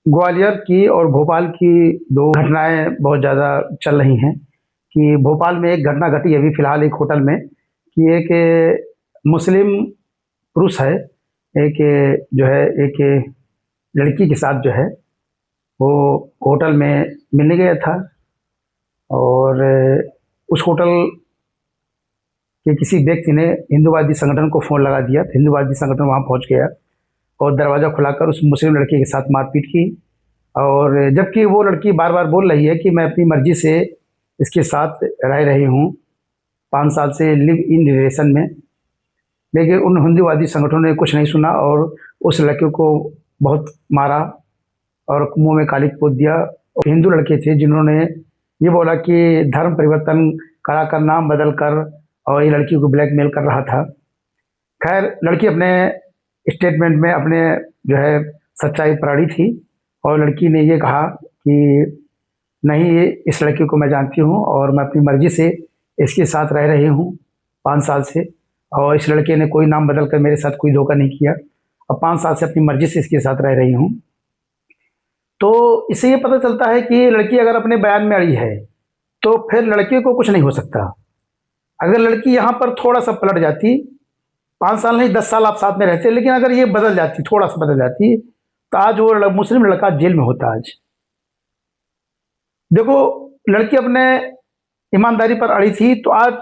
ग्वालियर की और भोपाल की दो घटनाएं बहुत ज़्यादा चल रही हैं। कि भोपाल में एक घटना घटी अभी फ़िलहाल एक होटल में, कि एक मुस्लिम पुरुष है, एक जो है एक लड़की के साथ जो है वो होटल में मिलने गया था। और उस होटल के किसी व्यक्ति ने हिंदूवादी संगठन को फ़ोन लगा दिया, तो हिंदूवादी संगठन वहाँ पहुँच गया और दरवाज़ा खुलाकर उस मुस्लिम लड़की के साथ मारपीट की। और जबकि वो लड़की बार बार बोल रही है कि मैं अपनी मर्जी से इसके साथ रह रही हूँ, 5 साल से लिव इन रिलेशन में। लेकिन उन हिंदूवादी संगठनों ने कुछ नहीं सुना और उस लड़के को बहुत मारा और मुंह में कालिक पोत दिया। और हिंदू लड़के थे जिन्होंने ये बोला कि धर्म परिवर्तन करा कर, नाम बदल कर, और ये लड़की को ब्लैकमेल कर रहा था। खैर, लड़की अपने स्टेटमेंट में अपने जो है सच्चाई पराड़ी थी और लड़की ने ये कहा कि नहीं, ये इस लड़की को मैं जानती हूँ और मैं अपनी मर्जी से इसके साथ रह रही हूँ 5 साल से, और इस लड़के ने कोई नाम बदल कर मेरे साथ कोई धोखा नहीं किया और 5 साल से अपनी मर्जी से इसके साथ रह रही हूँ। तो इससे ये पता चलता है कि लड़की अगर अपने बयान में अड़ी है तो फिर लड़के को कुछ नहीं हो सकता। अगर लड़की यहाँ पर थोड़ा सा पलट जाती, 5 साल नहीं 10 साल आप साथ में रहते, लेकिन अगर ये बदल जाती, थोड़ा सा बदल जाती, तो आज वो मुस्लिम लड़का जेल में होता। आज देखो, लड़की अपने ईमानदारी पर अड़ी थी तो आज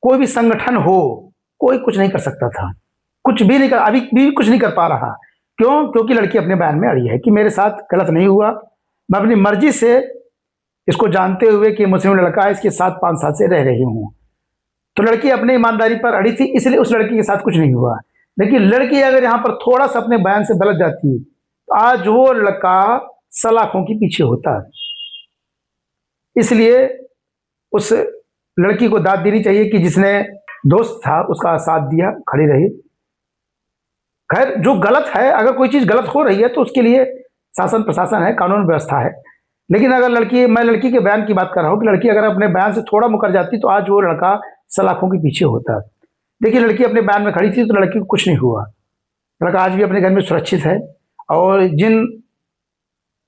कोई भी संगठन हो, कोई कुछ नहीं कर सकता था, कुछ भी नहीं कर, अभी भी कुछ नहीं कर पा रहा। क्यों? क्योंकि लड़की अपने बयान में अड़ी है कि मेरे साथ गलत नहीं हुआ, मैं अपनी मर्जी से इसको जानते हुए कि मुस्लिम लड़का है, इसके साथ 5 साल से रह रही हूँ। तो लड़की अपनी ईमानदारी पर अड़ी थी, इसलिए उस लड़की के साथ कुछ नहीं हुआ। लेकिन लड़की अगर यहाँ पर थोड़ा सा अपने बयान से गलत जाती तो आज वो लड़का सलाखों के पीछे होता। इसलिए उस लड़की को दाद देनी चाहिए कि जिसने दोस्त था उसका साथ दिया, खड़ी रही। खैर, जो गलत है, अगर कोई चीज़ गलत हो रही है तो उसके लिए शासन प्रशासन है, कानून व्यवस्था है। लेकिन अगर मैं लड़की के बयान की बात कर रहा हूँ कि लड़की अगर अपने बयान से थोड़ा मुकर जाती तो आज वो लड़का सलाखों के पीछे होता। देखिए, लड़की अपने बयान में खड़ी थी तो लड़की को कुछ नहीं हुआ, लड़का आज भी अपने घर में सुरक्षित है। और जिन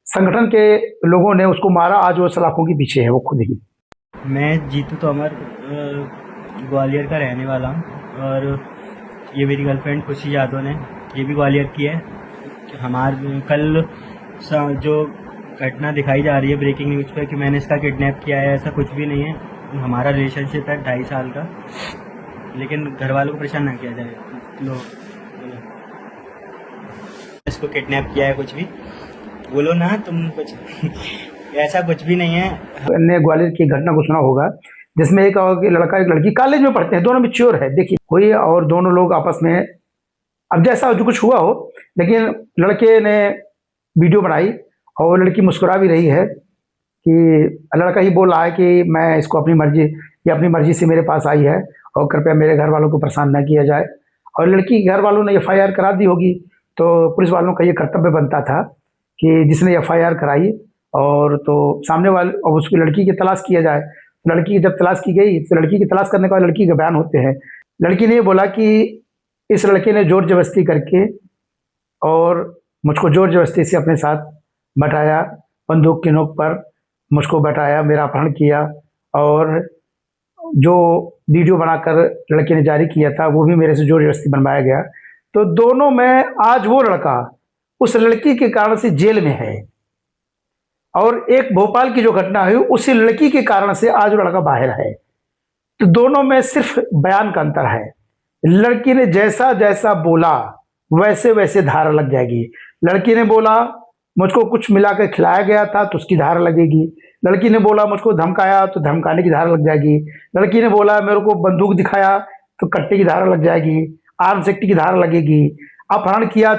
संगठन के लोगों ने उसको मारा, आज वो सलाखों के पीछे है, वो खुद ही। मैं जीतू तोमर ग्वालियर का रहने वाला हूँ और ये मेरी गर्लफ्रेंड खुशी यादव ने, ये भी ग्वालियर की है। कल जो घटना दिखाई जा रही है ब्रेकिंग न्यूज़ पे कि मैंने इसका किडनैप किया है, ऐसा कुछ भी नहीं है। हमारा रिलेशनशिप है 2.5 साल का, लेकिन घर वालों को परेशान ना किया जाए। लो, इसको किडनैप किया है, कुछ भी बोलो ना तुम, कुछ ऐसा कुछ भी नहीं है। ने ग्वालियर की घटना को सुना होगा जिसमें एक लड़का एक लड़की कॉलेज में पढ़ते हैं, दोनों मैच्योर है, देखिए कोई, और दोनों लोग आपस में, अब जैसा जो कुछ हुआ हो, लेकिन लड़के ने वीडियो बनाई और लड़की मुस्कुरा भी रही है कि लड़का ही बोल रहा है कि मैं इसको अपनी मर्जी, ये अपनी मर्जी से मेरे पास आई है और कृपया मेरे घर वालों को परेशान न किया जाए। और लड़की घर वालों ने FIR करा दी होगी, तो पुलिस वालों का ये कर्तव्य बनता था कि जिसने FIR कराई और तो सामने वाले, और उसकी लड़की की तलाश किया जाए। लड़की की जब तलाश की गई तो लड़की की तलाश करने के बाद लड़की के बयान होते हैं। लड़की ने ये बोला कि इस लड़के ने जोर जबरदस्ती करके और मुझको जोर जबरदस्ती से अपने साथ बैठाया, बंदूक की नोक पर मुझको बैठाया, मेरा अपहरण किया, और जो वीडियो बनाकर लड़के ने जारी किया था वो भी मेरे से जोर जबरदस्ती बनवाया गया। तो दोनों में आज वो लड़का उस लड़की के कारण से जेल में है, और एक भोपाल की जो घटना हुई उसी लड़की के कारण से आज वो लड़का बाहर है। तो दोनों में सिर्फ बयान का अंतर है। लड़की ने जैसा जैसा बोला वैसे वैसे धारा लग जाएगी। लड़की ने बोला मुझको कुछ मिलाकर खिलाया गया था तो उसकी धारा लगेगी। लड़की ने बोला मुझको धमकाया तो धमकाने की धारा लग जाएगी। लड़की ने बोला मेरे को बंदूक दिखाया तो कट्टे की धारा लग जाएगी, आर्म्स एक्ट की धारा लगेगी। अपहरण किया,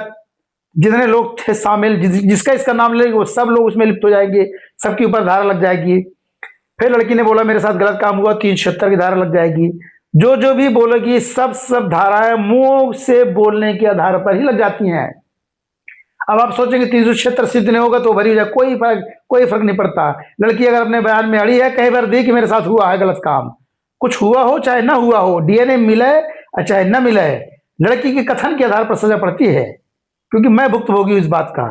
जितने लोग थे शामिल, जिसका इसका नाम लेंगे वो सब लोग उसमें लिप्त हो जाएंगे, सबके ऊपर धारा लग जाएगी। फिर लड़की ने बोला मेरे साथ गलत काम हुआ, 376 की धारा लग जाएगी। जो जो भी बोलेगी सब धाराएं मुंह से बोलने के आधार पर ही लग जाती हैं। अब आप सोचेंगे 376 सिद्ध नहीं होगा तो भरी हो जाए, कोई फर्क नहीं पड़ता। लड़की अगर अपने बयान में अड़ी है, कई बार दी कि मेरे साथ हुआ है गलत काम, कुछ हुआ हो चाहे ना हुआ हो, DNA मिले चाहे न मिले, लड़की के कथन के आधार पर सजा पड़ती है, क्योंकि मैं भुक्तभोगी इस बात का।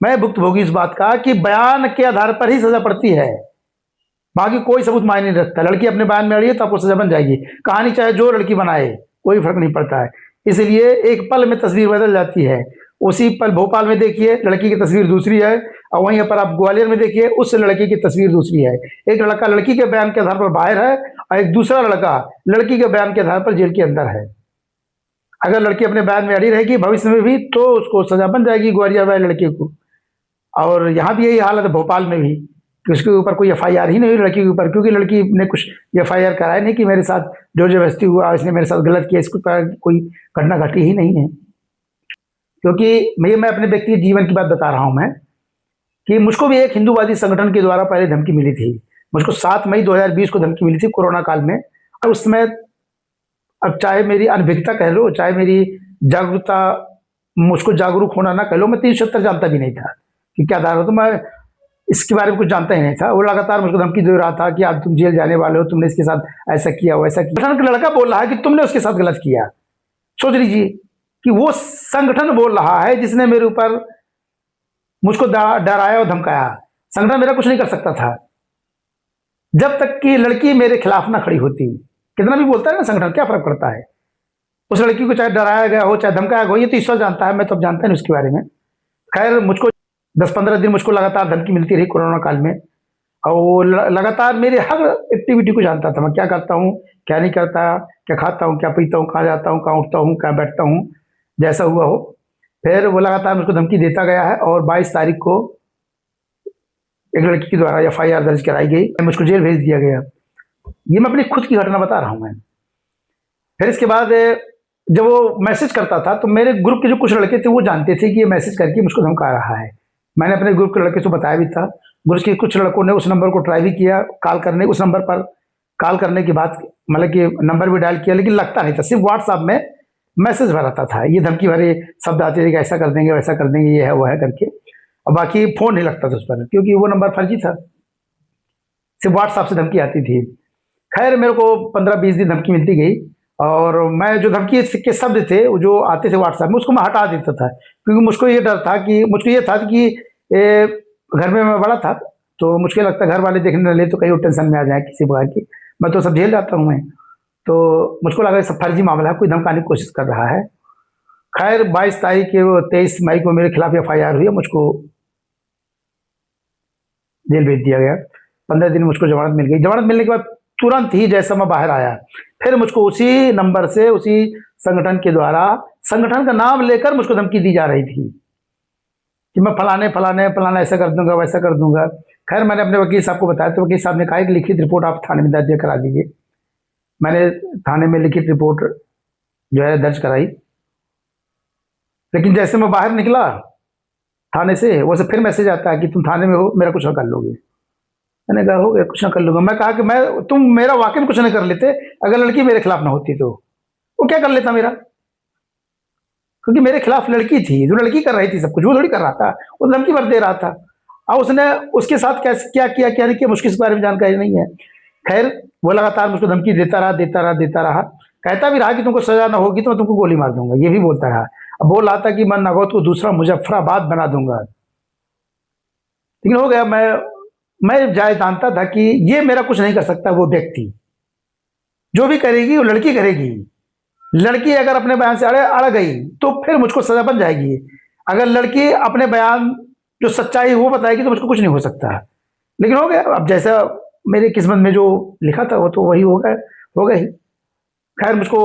मैं भुक्तभोगी इस बात का कि बयान के आधार पर ही सजा पड़ती है, बाकी कोई सबूत मायने नहीं रखता। लड़की अपने बयान में अड़ी है तो आपको सजा बन जाएगी, कहानी चाहे जो लड़की बनाए कोई फर्क नहीं पड़ता है। इसलिए एक पल में तस्वीर बदल जाती है। उसी पल भोपाल में देखिए लड़की की तस्वीर दूसरी है, और वहीं पर आप ग्वालियर में देखिए उस लड़की की तस्वीर दूसरी है। एक लड़का लड़की के बयान के आधार पर बाहर है और एक दूसरा लड़का लड़की के बयान के आधार पर जेल के अंदर है। अगर लड़की अपने बयान में अड़ी रहेगी भविष्य में भी तो उसको सजा बन जाएगी ग्वालियर वाले लड़के को। और यहाँ भी यही हालत है भोपाल में भी कि उसके ऊपर कोई एफआईआर ही नहीं हुई लड़की के ऊपर, क्योंकि लड़की ने कुछ एफआईआर कराया नहीं कि मेरे साथ जोर जबरदस्ती हुआ, इसने मेरे साथ गलत किया, इसके ऊपर कोई घटना घटी ही नहीं है। क्योंकि मैं अपने व्यक्तिगत जीवन की बात बता रहा हूँ मैं, कि मुझको भी एक हिंदूवादी संगठन के द्वारा पहले धमकी मिली थी। मुझको 7 मई 2020 को धमकी मिली थी कोरोना काल में। और उस समय अब चाहे मेरी अनभिज्ञता कह लो, चाहे मेरी जागरूकता, मुझको जागरूक होना ना कह लो, मैं 370 जानता भी नहीं था कि क्या धारा, तो मैं इसके बारे में कुछ जानता ही नहीं था। वो लगातार मुझको धमकी दे रहा था कि आज तुम जेल जाने वाले हो, तुमने इसके साथ ऐसा किया वैसा किया। संगठन का लड़का बोल रहा है कि तुमने उसके साथ गलत किया। सोच लीजिए कि वो संगठन बोल रहा है जिसने मेरे ऊपर मुझको डराया और धमकाया। संगठन मेरा कुछ नहीं कर सकता था जब तक कि लड़की मेरे खिलाफ ना खड़ी होती। कितना भी बोलता है ना संगठन, क्या फर्क पड़ता है। उस लड़की को चाहे डराया गया हो चाहे धमकाया गया हो, ये तो ईश्वर जानता है, मैं तो अब जानता नहीं उसके बारे में। खैर मुझको 10-15 दिन मुझको लगातार धमकी मिलती रही कोरोना काल में, और वो लगातार मेरे हर एक्टिविटी को जानता था, मैं क्या करता हूँ क्या नहीं करता, क्या खाता हूँ क्या पीता हूँ, कहाँ जाता हूँ कहाँ उठता हूँ कहाँ बैठता हूँ, जैसा हुआ हो। फिर वो लगातार मुझको धमकी देता गया है, और 22 तारीख को एक लड़की के द्वारा एफआईआर दर्ज कराई गई, मुझको जेल भेज दिया गया। ये मैं अपनी खुद की घटना बता रहा हूँ मैं। फिर इसके बाद जब वो मैसेज करता था तो मेरे ग्रुप के जो कुछ लड़के थे वो जानते थे कि ये मैसेज करके मुझको धमका रहा है। मैंने अपने ग्रुप के लड़के से बताया भी था। ग्रुप के कुछ लड़कों ने उस नंबर को ट्राई भी किया कॉल करने, उस नंबर पर कॉल करने के बाद मतलब कि नंबर भी डायल किया, लेकिन लगता नहीं था, सिर्फ व्हाट्सएप में मैसेज भराता था। ये धमकी भरे शब्द आते थे कि ऐसा कर देंगे वैसा कर देंगे, ये है वो है करके, और बाकी फ़ोन नहीं लगता था उस पर, क्योंकि वो नंबर फर्जी था, सिर्फ व्हाट्सएप से धमकी आती थी। खैर मेरे को 15-20 दिन धमकी मिलती गई, और मैं जो धमकी के शब्द थे वो जो आते थे व्हाट्सएप में उसको मैं हटा देता था, क्योंकि मुझको ये डर था कि मुझको ये था कि घर में मैं बड़ा था तो मुझको लगता घर वाले देखने न ले तो कहीं वो टेंशन में आ जाए किसी प्रकार की, मैं तो सब झेल जाता हूँ मैं। तो मुझको लगा सब फर्जी मामला है, कोई धमकाने की कोशिश कर रहा है। खैर 22 तारीख के 23 मई को मेरे खिलाफ एफआईआर हुई, मुझको जेल भेज दिया गया। 15 दिन मुझको जमानत मिल गई। जमानत मिलने के बाद तुरंत ही जैसा मैं बाहर आया फिर मुझको उसी नंबर से उसी संगठन के द्वारा संगठन का नाम लेकर मुझको धमकी दी जा रही थी कि मैं फलाने फलाने फलाना ऐसा कर दूंगा वैसा कर दूंगा। खैर मैंने अपने वकील साहब को बताया तो वकील साहब ने कहा कि लिखित रिपोर्ट आप थाने में दर्ज करा दीजिए। मैंने थाने में लिखित रिपोर्ट जो है दर्ज कराई, लेकिन जैसे मैं बाहर निकला थाने से वैसे फिर मैसेज आता है कि तुम थाने में हो, मेरा कुछ ना कर लोगे। मैंने कहा हो गया, कुछ ना कर लूँगा। मैं कहा कि तुम मेरा वाकई में कुछ ना कर लेते, अगर लड़की मेरे खिलाफ ना होती तो वो क्या कर लेता मेरा, क्योंकि मेरे खिलाफ लड़की थी, जो लड़की कर रही थी सब कुछ, वो थोड़ी कर रहा था, वो धमकी भर दे रहा था। और उसने उसके साथ कैसे क्या किया क्या नहीं किया मुझको इस बारे में जानकारी नहीं है। खैर वो लगातार मुझको धमकी देता रहा, कहता भी रहा कि तुमको सजा ना होगी तो मैं तुमको गोली मार दूंगा, ये भी बोलता रहा। अब बोल रहा था कि मैं नगौत को दूसरा मुजफ्फराबाद बना दूंगा। लेकिन हो गया, मैं जाए जानता था कि ये मेरा कुछ नहीं कर सकता। वो व्यक्ति जो भी करेगी वो लड़की करेगी। लड़की अगर अपने बयान से अड़ गई तो फिर मुझको सजा बन जाएगी। अगर लड़की अपने बयान जो सच्चाई वो बताएगी तो मुझको कुछ नहीं हो सकता। लेकिन हो गया, अब जैसा मेरे किस्मत में जो लिखा था वो तो वही हो गया ही। खैर मुझको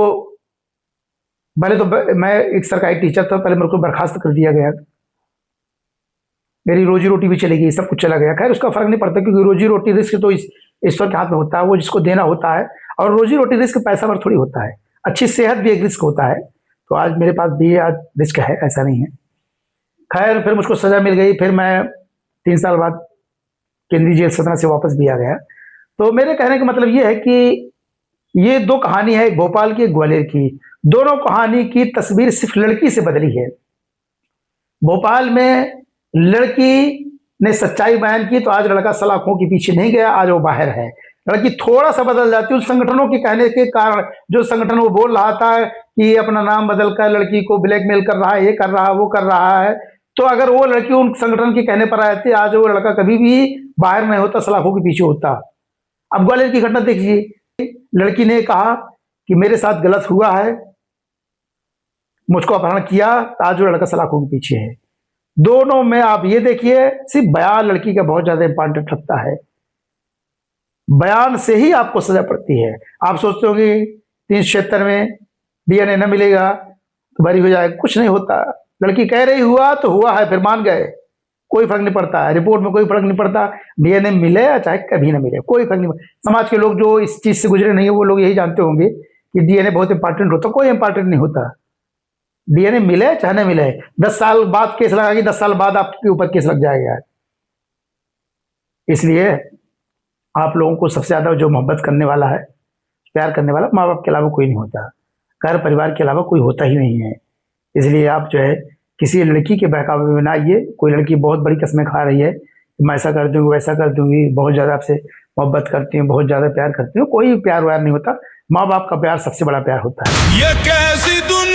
पहले तो मैं एक सरकारी टीचर था, पहले मेरे को बर्खास्त कर दिया गया, मेरी रोजी रोटी भी चली गई, सब कुछ चला गया। खैर उसका फर्क नहीं पड़ता, क्योंकि रोजी रोटी रिस्क तो ईश्वर के हाथ में होता है, वो जिसको देना होता है। और रोजी रोटी रिस्क पैसा पर थोड़ी होता है, अच्छी सेहत भी एक रिस्क होता है। तो आज मेरे पास भी आज रिस्क है, ऐसा नहीं है। खैर फिर मुझको सज़ा मिल गई, फिर मैं 3 साल बाद केंद्रीय जेल सतना से वापस भी आ गया। तो मेरे कहने का मतलब ये है कि ये 2 कहानी है, एक भोपाल की एक ग्वालियर की। दोनों कहानी की तस्वीर सिर्फ लड़की से बदली है। भोपाल में लड़की ने सच्चाई बयान की तो आज लड़का सलाखों के पीछे नहीं गया, आज वो बाहर है। लड़की थोड़ा सा बदल जाती है उस संगठनों के कहने के कारण। जो संगठन वो बोल रहा था कि अपना नाम बदलकर लड़की को ब्लैकमेल कर रहा है, ये कर रहा है वो कर रहा है, तो अगर वो लड़की उन संगठन के कहने पर आए थे, आज वो लड़का कभी भी बाहर नहीं होता, सलाखों के पीछे होता। अब ग्वालियर की घटना देखिए, लड़की ने कहा कि मेरे साथ गलत हुआ है, मुझको अपहरण किया, आज वो लड़का सलाखों के पीछे है। दोनों में आप ये देखिए, सिर्फ बयान लड़की का बहुत ज्यादा इंपॉर्टेंट रखता है। बयान से ही आपको सजा पड़ती है। आप सोचते होंगे 376 में डीएनए न मिलेगा तो बरी हो जाएगा, कुछ नहीं होता। लड़की कह रही हुआ तो हुआ है, फिर मान गए, कोई फर्क नहीं पड़ता है, रिपोर्ट में कोई फर्क नहीं पड़ता, डीएनए मिले या चाहे कभी ना मिले, कोई फर्क नहीं पड़ता। समाज के लोग जो इस चीज से गुजरे नहीं है वो लोग यही जानते होंगे कि डीएनए बहुत इंपॉर्टेंट होता, कोई इंपॉर्टेंट नहीं होता। डीएनए मिले चाहे न मिले, 10 साल बाद केस लगाएगी, 10 साल बाद आपके ऊपर केस लग जाएगा। इसलिए आप लोगों को सबसे ज्यादा जो मोहब्बत करने वाला है, प्यार करने वाला, माँ बाप के अलावा कोई नहीं होता, घर परिवार के अलावा कोई होता ही नहीं है। इसलिए आप जो है किसी लड़की के बहकावे में ना आइए। कोई लड़की बहुत बड़ी कस्में खा रही है, मैं ऐसा कर दूंगी वैसा कर दूंगी, बहुत ज्यादा आपसे मोहब्बत करती हूँ, बहुत ज्यादा प्यार करती हूँ, कोई प्यार व्यार नहीं होता। माँ बाप का प्यार सबसे बड़ा प्यार होता है। ये कैसी दुनिया